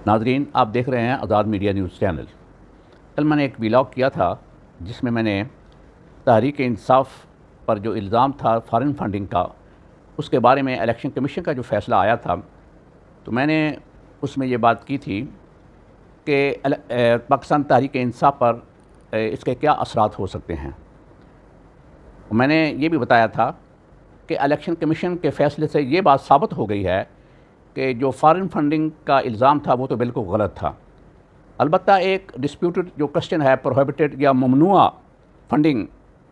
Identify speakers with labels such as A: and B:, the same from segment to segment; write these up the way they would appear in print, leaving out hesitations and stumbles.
A: ناظرین، آپ دیکھ رہے ہیں آزاد میڈیا نیوز چینل۔ کل میں نے ایک ویلاگ کیا تھا جس میں نے تحریک انصاف پر جو الزام تھا فارن فنڈنگ کا، اس کے بارے میں الیکشن کمیشن کا جو فیصلہ آیا تھا، تو میں نے اس میں یہ بات کی تھی کہ پاکستان تحریک انصاف پر اس کے کیا اثرات ہو سکتے ہیں۔ میں نے یہ بھی بتایا تھا کہ الیکشن کمیشن کے فیصلے سے یہ بات ثابت ہو گئی ہے کہ جو فارن فنڈنگ کا الزام تھا وہ تو بالکل غلط تھا۔ البتہ ایک ڈسپیوٹڈ جو کوسچن ہے، پروہیبٹڈ یا ممنوع فنڈنگ،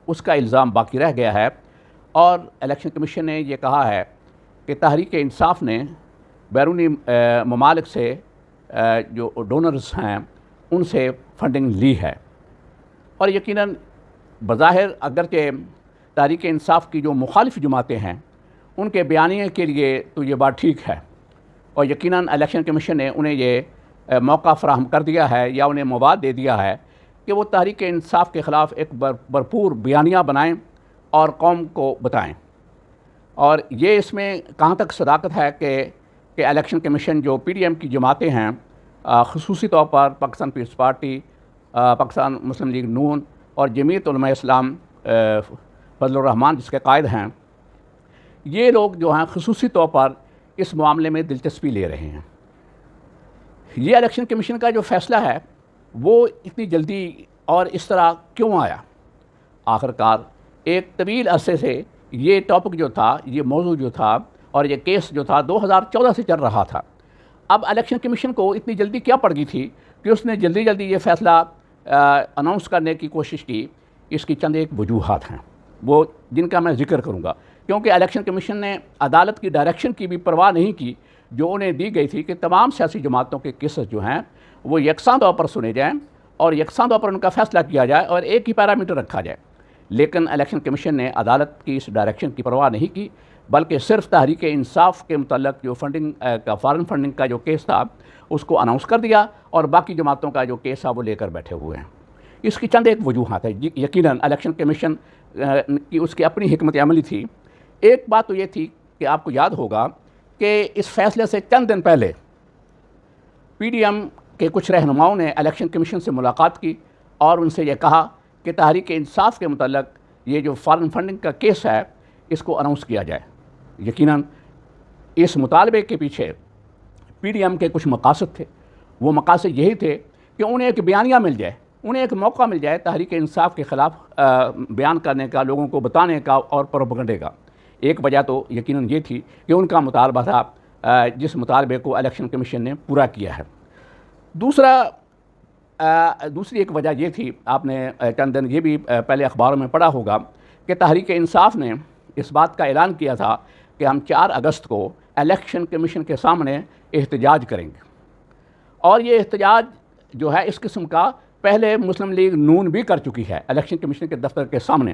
A: اس کا الزام باقی رہ گیا ہے، اور الیکشن کمیشن نے یہ کہا ہے کہ تحریک انصاف نے بیرونی ممالک سے جو ڈونرز ہیں ان سے فنڈنگ لی ہے، اور یقیناً بظاہر اگرچہ تحریک انصاف کی جو مخالف جماعتیں ہیں ان کے بیانیے کے لیے تو یہ بات ٹھیک ہے، اور یقیناً الیکشن کمیشن نے انہیں یہ موقع فراہم کر دیا ہے یا انہیں مواد دے دیا ہے کہ وہ تحریک انصاف کے خلاف ایک بھرپور بیانیہ بنائیں اور قوم کو بتائیں۔ اور یہ اس میں کہاں تک صداقت ہے کہ الیکشن کمیشن جو پی ڈی ایم کی جماعتیں ہیں، خصوصی طور پر پاکستان پیپلز پارٹی، پاکستان مسلم لیگ نون اور جمعیت علماء اسلام فضل الرحمان جس کے قائد ہیں، یہ لوگ جو ہیں خصوصی طور پر اس معاملے میں دلچسپی لے رہے ہیں۔ یہ الیکشن کمیشن کا جو فیصلہ ہے وہ اتنی جلدی اور اس طرح کیوں آیا؟ آخرکار ایک طویل عرصے سے یہ ٹاپک جو تھا، یہ موضوع جو تھا اور یہ کیس جو تھا 2014 سے چل رہا تھا۔ اب الیکشن کمیشن کو اتنی جلدی کیا پڑ گئی تھی کہ اس نے جلدی یہ فیصلہ اناؤنس کرنے کی کوشش کی؟ اس کی چند ایک وجوہات ہیں وہ جن کا میں ذکر کروں گا، کیونکہ الیکشن کمیشن نے عدالت کی ڈائریکشن کی بھی پرواہ نہیں کی جو انہیں دی گئی تھی کہ تمام سیاسی جماعتوں کے کیسز جو ہیں وہ یکساں طور پر سنے جائیں اور یکساں طور پر ان کا فیصلہ کیا جائے اور ایک ہی پیرامیٹر رکھا جائے۔ لیکن الیکشن کمیشن نے عدالت کی اس ڈائریکشن کی پرواہ نہیں کی، بلکہ صرف تحریک انصاف کے متعلق جو فارن فنڈنگ کا جو کیس تھا اس کو اناؤنس کر دیا، اور باقی جماعتوں کا جو کیس تھا وہ لے کر بیٹھے ہوئے ہیں۔ اس کی چند ایک وجوہات ہیں۔ یقیناً الیکشن کمیشن کی اس کی اپنی حکمت عملی تھی۔ ایک بات تو یہ تھی کہ آپ کو یاد ہوگا کہ اس فیصلے سے چند دن پہلے پی ڈی ایم کے کچھ رہنماؤں نے الیکشن کمیشن سے ملاقات کی اور ان سے یہ کہا کہ تحریک انصاف کے متعلق یہ جو فارن فنڈنگ کا کیس ہے اس کو اناؤنس کیا جائے۔ یقیناً اس مطالبے کے پیچھے پی ڈی ایم کے کچھ مقاصد تھے۔ وہ مقاصد یہی تھے کہ انہیں ایک بیانیہ مل جائے، انہیں ایک موقع مل جائے تحریک انصاف کے خلاف بیان کرنے کا، لوگوں کو بتانے کا اور پروپیگنڈے کا۔ ایک وجہ تو یقیناً یہ تھی کہ ان کا مطالبہ تھا جس مطالبے کو الیکشن کمیشن نے پورا کیا ہے۔ دوسری ایک وجہ یہ تھی، آپ نے چند دن یہ بھی پہلے اخباروں میں پڑھا ہوگا کہ تحریک انصاف نے اس بات کا اعلان کیا تھا کہ ہم 4 اگست کو الیکشن کمیشن کے سامنے احتجاج کریں گے، اور یہ احتجاج جو ہے اس قسم کا پہلے مسلم لیگ نون بھی کر چکی ہے الیکشن کمیشن کے دفتر کے سامنے،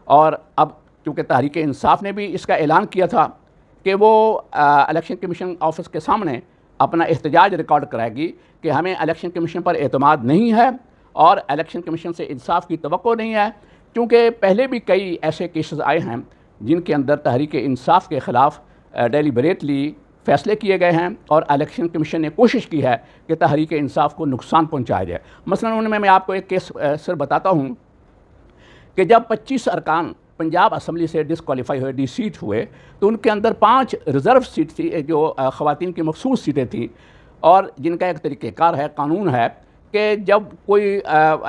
A: اور اب چونکہ تحریک انصاف نے بھی اس کا اعلان کیا تھا کہ وہ الیکشن کمیشن آفس کے سامنے اپنا احتجاج ریکارڈ کرائے گی کہ ہمیں الیکشن کمیشن پر اعتماد نہیں ہے اور الیکشن کمیشن سے انصاف کی توقع نہیں ہے، کیونکہ پہلے بھی کئی ایسے کیسز آئے ہیں جن کے اندر تحریک انصاف کے خلاف ڈیلیبریٹلی فیصلے کیے گئے ہیں اور الیکشن کمیشن نے کوشش کی ہے کہ تحریک انصاف کو نقصان پہنچایا جائے۔ مثلا ان میں آپ کو ایک کیس صرف بتاتا ہوں کہ جب 25 ارکان پنجاب اسمبلی سے ڈسکوالیفائی ہوئے، ڈی سیٹ ہوئے، تو ان کے اندر 5 ریزرو سیٹ تھی جو خواتین کی مخصوص سیٹیں تھیں، اور جن کا ایک طریقہ کار ہے، قانون ہے کہ جب کوئی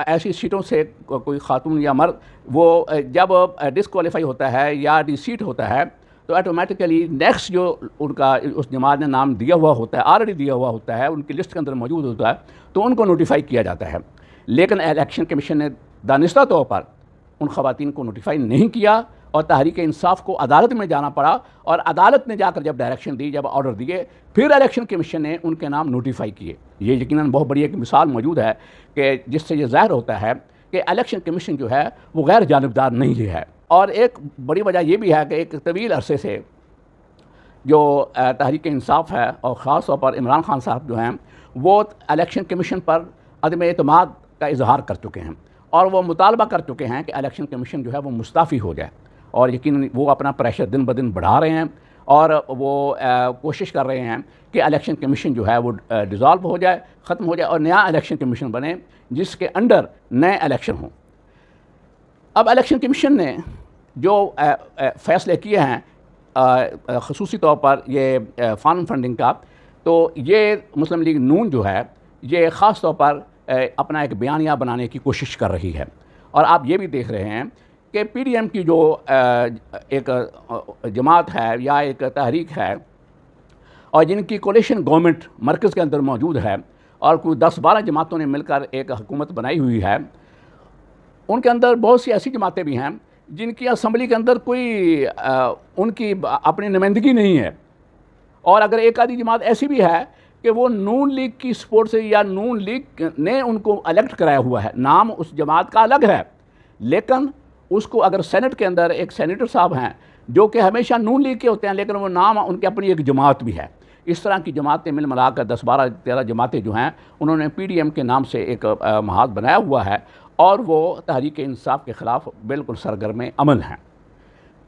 A: ایسی سیٹوں سے کوئی خاتون یا مرد وہ جب ڈسکوالیفائی ہوتا ہے یا ڈی سیٹ ہوتا ہے تو آٹومیٹیکلی نیکسٹ جو ان کا اس جماعت نے نام دیا ہوا ہوتا ہے، آلریڈی دیا ہوا ہوتا ہے، ان کی لسٹ کے اندر موجود ہوتا ہے، تو ان کو نوٹیفائی کیا جاتا ہے۔ لیکن الیکشن کمیشن نے دانستہ طور پر ان خواتین کو نوٹیفائی نہیں کیا، اور تحریک انصاف کو عدالت میں جانا پڑا، اور عدالت نے جا کر جب ڈائریکشن دی، جب آرڈر دیے، پھر الیکشن کمیشن نے ان کے نام نوٹیفائی کیے۔ یہ یقیناً بہت بڑی ایک مثال موجود ہے کہ جس سے یہ ظاہر ہوتا ہے کہ الیکشن کمیشن جو ہے وہ غیر جانبدار نہیں ہے۔ اور ایک بڑی وجہ یہ بھی ہے کہ ایک طویل عرصے سے جو تحریک انصاف ہے اور خاص طور پر عمران خان صاحب جو ہیں وہ الیکشن کمیشن پر عدم اعتماد کا اظہار کر چکے ہیں، اور وہ مطالبہ کر چکے ہیں کہ الیکشن کمیشن جو ہے وہ مستعفی ہو جائے، اور یقیناً وہ اپنا پریشر دن بدن بڑھا رہے ہیں، اور وہ کوشش کر رہے ہیں کہ الیکشن کمیشن جو ہے وہ ڈیزالو ہو جائے، ختم ہو جائے اور نیا الیکشن کمیشن بنے جس کے انڈر نئے الیکشن ہوں۔ اب الیکشن کمیشن نے جو فیصلے کیے ہیں خصوصی طور پر یہ فارن فنڈنگ کا، تو یہ مسلم لیگ نون جو ہے یہ خاص طور پر اپنا ایک بیانیہ بنانے کی کوشش کر رہی ہے، اور آپ یہ بھی دیکھ رہے ہیں کہ پی ڈی ایم کی جو ایک جماعت ہے یا ایک تحریک ہے اور جن کی کولیشن گورنمنٹ مرکز کے اندر موجود ہے اور کوئی 10-12 جماعتوں نے مل کر ایک حکومت بنائی ہوئی ہے، ان کے اندر بہت سی ایسی جماعتیں بھی ہیں جن کی اسمبلی کے اندر کوئی ان کی اپنی نمائندگی نہیں ہے، اور اگر ایک آدھی جماعت ایسی بھی ہے کہ وہ نون لیگ کی سپورٹ سے یا نون لیگ نے ان کو الیکٹ کرایا ہوا ہے، نام اس جماعت کا الگ ہے، لیکن اس کو اگر سینٹ کے اندر ایک سینیٹر صاحب ہیں جو کہ ہمیشہ نون لیگ کے ہوتے ہیں لیکن وہ نام ان کی اپنی ایک جماعت بھی ہے، اس طرح کی جماعتیں مل ملا کر 10-12-13 جماعتیں جو ہیں انہوں نے پی ڈی ایم کے نام سے ایک محاذ بنایا ہوا ہے، اور وہ تحریک انصاف کے خلاف بالکل سرگرم عمل ہیں۔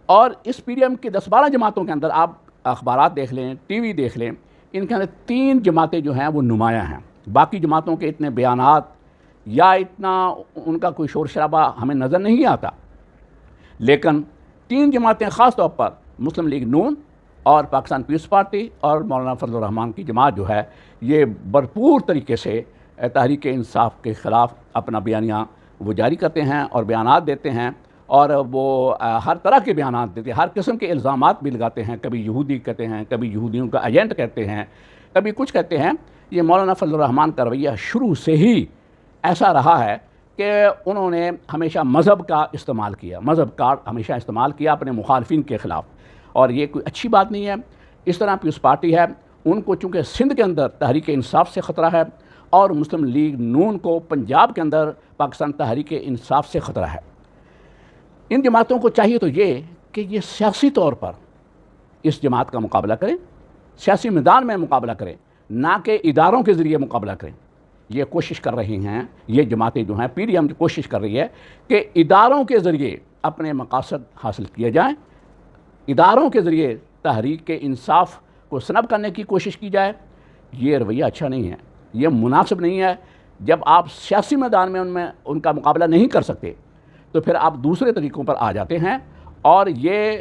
A: اور اس پی ڈی ایم کی 10-12 جماعتوں کے اندر آپ اخبارات دیکھ لیں، ٹی وی دیکھ لیں، ان کے اندر 3 جماعتیں جو ہیں وہ نمایاں ہیں، باقی جماعتوں کے اتنے بیانات یا اتنا ان کا کوئی شور شرابہ ہمیں نظر نہیں آتا، لیکن 3 جماعتیں خاص طور پر مسلم لیگ نون اور پاکستان پیپلز پارٹی اور مولانا فضل الرحمان کی جماعت جو ہے یہ بھرپور طریقے سے تحریک انصاف کے خلاف اپنا بیانیہ وہ جاری کرتے ہیں اور بیانات دیتے ہیں، اور وہ ہر طرح کے بیانات دیتے ہیں، ہر قسم کے الزامات بھی لگاتے ہیں، کبھی یہودی کہتے ہیں، کبھی یہودیوں کا ایجنٹ کہتے ہیں، کبھی کچھ کہتے ہیں۔ یہ مولانا فضل الرحمان کا رویہ شروع سے ہی ایسا رہا ہے کہ انہوں نے ہمیشہ مذہب کا استعمال کیا، مذہب کا ہمیشہ استعمال کیا اپنے مخالفین کے خلاف، اور یہ کوئی اچھی بات نہیں ہے۔ اس طرح پیپلز پارٹی ہے، ان کو چونکہ سندھ کے اندر تحریک انصاف سے خطرہ ہے اور مسلم لیگ نون کو پنجاب کے اندر پاکستان تحریک انصاف سے خطرہ ہے۔ ان جماعتوں کو چاہیے تو یہ کہ یہ سیاسی طور پر اس جماعت کا مقابلہ کریں، سیاسی میدان میں مقابلہ کریں، نہ کہ اداروں کے ذریعے مقابلہ کریں۔ یہ کوشش کر رہی ہیں، یہ جماعتیں جو ہیں، پی ڈی ایم کوشش کر رہی ہے کہ اداروں کے ذریعے اپنے مقاصد حاصل کیے جائیں، اداروں کے ذریعے تحریک انصاف کو سنب کرنے کی کوشش کی جائے۔ یہ رویہ اچھا نہیں ہے، یہ مناسب نہیں ہے۔ جب آپ سیاسی میدان میں ان کا مقابلہ نہیں کر سکتے تو پھر آپ دوسرے طریقوں پر آ جاتے ہیں، اور یہ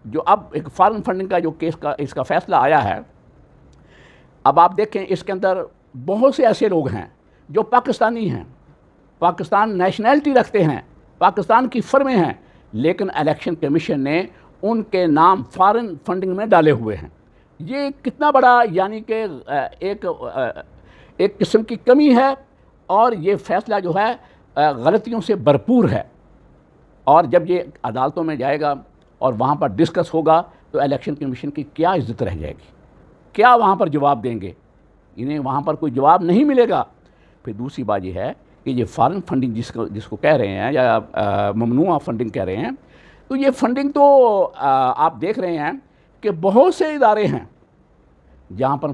A: جو اب ایک فارن فنڈنگ کا جو کیس کا اس کا فیصلہ آیا ہے، اب آپ دیکھیں اس کے اندر بہت سے ایسے لوگ ہیں جو پاکستانی ہیں، پاکستان نیشنلٹی رکھتے ہیں، پاکستان کی فرمیں ہیں، لیکن الیکشن کمیشن نے ان کے نام فارن فنڈنگ میں ڈالے ہوئے ہیں۔ یہ کتنا بڑا یعنی کہ ایک قسم کی کمی ہے، اور یہ فیصلہ جو ہے غلطیوں سے بھرپور ہے، اور جب یہ عدالتوں میں جائے گا اور وہاں پر ڈسکس ہوگا تو الیکشن کمیشن کی کیا عزت رہ جائے گی، کیا وہاں پر جواب دیں گے؟ انہیں وہاں پر کوئی جواب نہیں ملے گا۔ پھر دوسری بات یہ ہے کہ یہ فارن فنڈنگ جس کو کہہ رہے ہیں یا ممنوعہ فنڈنگ کہہ رہے ہیں، تو یہ فنڈنگ تو آپ دیکھ رہے ہیں کہ بہت سے ادارے ہیں جہاں پر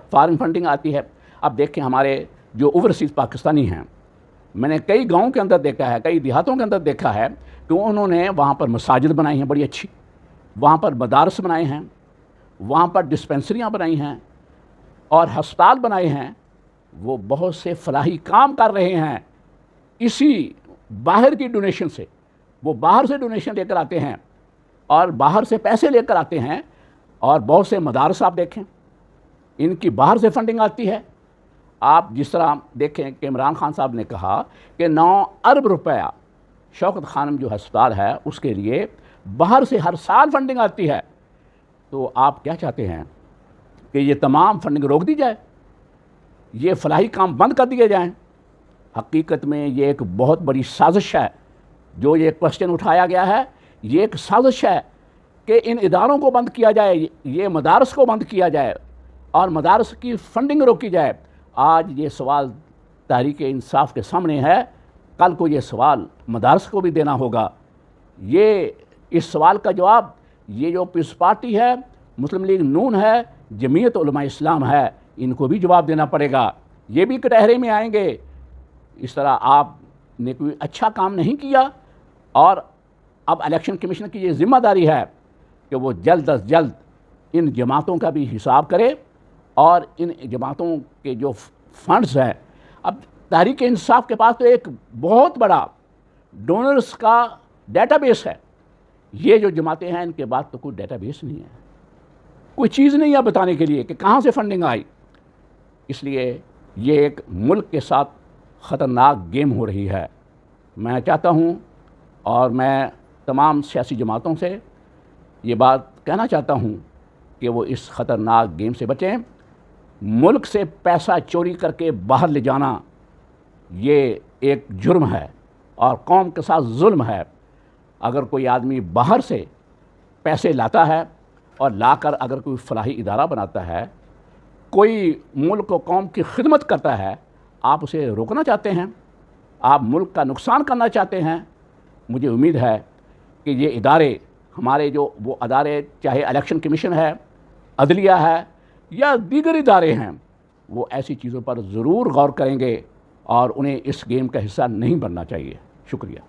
A: فارن فنڈنگ آتی ہے۔ اب دیکھیں ہمارے جو اوورسیز پاکستانی ہیں، میں نے کئی گاؤں کے اندر دیکھا ہے، کئی دیہاتوں کے اندر دیکھا ہے کہ انہوں نے وہاں پر مساجد بنائی ہیں بڑی اچھی، وہاں پر مدارس بنائے ہیں، وہاں پر ڈسپنسریاں بنائی ہیں اور ہسپتال بنائے ہیں، وہ بہت سے فلاحی کام کر رہے ہیں اسی باہر کی ڈونیشن سے۔ وہ باہر سے ڈونیشن لے کر آتے ہیں اور باہر سے پیسے لے کر آتے ہیں، اور بہت سے مدارس آپ دیکھیں ان کی باہر سے فنڈنگ آتی ہے۔ آپ جس طرح دیکھیں کہ عمران خان صاحب نے کہا کہ 9 ارب روپیہ شوکت خانم جو ہسپتال ہے اس کے لیے باہر سے ہر سال فنڈنگ آتی ہے، تو آپ کیا چاہتے ہیں کہ یہ تمام فنڈنگ روک دی جائے، یہ فلاحی کام بند کر دیے جائیں؟ حقیقت میں یہ ایک بہت بڑی سازش ہے۔ جو یہ کوشچن اٹھایا گیا ہے یہ ایک سازش ہے کہ ان اداروں کو بند کیا جائے، یہ مدارس کو بند کیا جائے اور مدارس کی فنڈنگ روکی جائے۔ آج یہ سوال تحریک انصاف کے سامنے ہے، کل کو یہ سوال مدارس کو بھی دینا ہوگا۔ یہ اس سوال کا جواب یہ جو پیپلز پارٹی ہے، مسلم لیگ نون ہے، جمعیت علماء اسلام ہے، ان کو بھی جواب دینا پڑے گا۔ یہ بھی کٹہرے میں آئیں گے۔ اس طرح آپ نے کوئی اچھا کام نہیں کیا، اور اب الیکشن کمیشن کی یہ ذمہ داری ہے کہ وہ جلد از جلد ان جماعتوں کا بھی حساب کرے اور ان جماعتوں کے جو فنڈز ہیں، اب تحریک انصاف کے پاس تو ایک بہت بڑا ڈونرز کا ڈیٹا بیس ہے، یہ جو جماعتیں ہیں ان کے بعد تو کوئی ڈیٹا بیس نہیں ہے، کوئی چیز نہیں ہے بتانے کے لیے کہ کہاں سے فنڈنگ آئی۔ اس لیے یہ ایک ملک کے ساتھ خطرناک گیم ہو رہی ہے۔ میں چاہتا ہوں اور میں تمام سیاسی جماعتوں سے یہ بات کہنا چاہتا ہوں کہ وہ اس خطرناک گیم سے بچیں۔ ملک سے پیسہ چوری کر کے باہر لے جانا یہ ایک جرم ہے اور قوم کے ساتھ ظلم ہے۔ اگر کوئی آدمی باہر سے پیسے لاتا ہے اور لا کر اگر کوئی فلاحی ادارہ بناتا ہے، کوئی ملک و قوم کی خدمت کرتا ہے، آپ اسے روکنا چاہتے ہیں، آپ ملک کا نقصان کرنا چاہتے ہیں۔ مجھے امید ہے کہ یہ ادارے ہمارے جو وہ ادارے، چاہے الیکشن کمیشن ہے، عدلیہ ہے یا دیگر ادارے ہیں، وہ ایسی چیزوں پر ضرور غور کریں گے اور انہیں اس گیم کا حصہ نہیں بننا چاہیے۔ شکریہ۔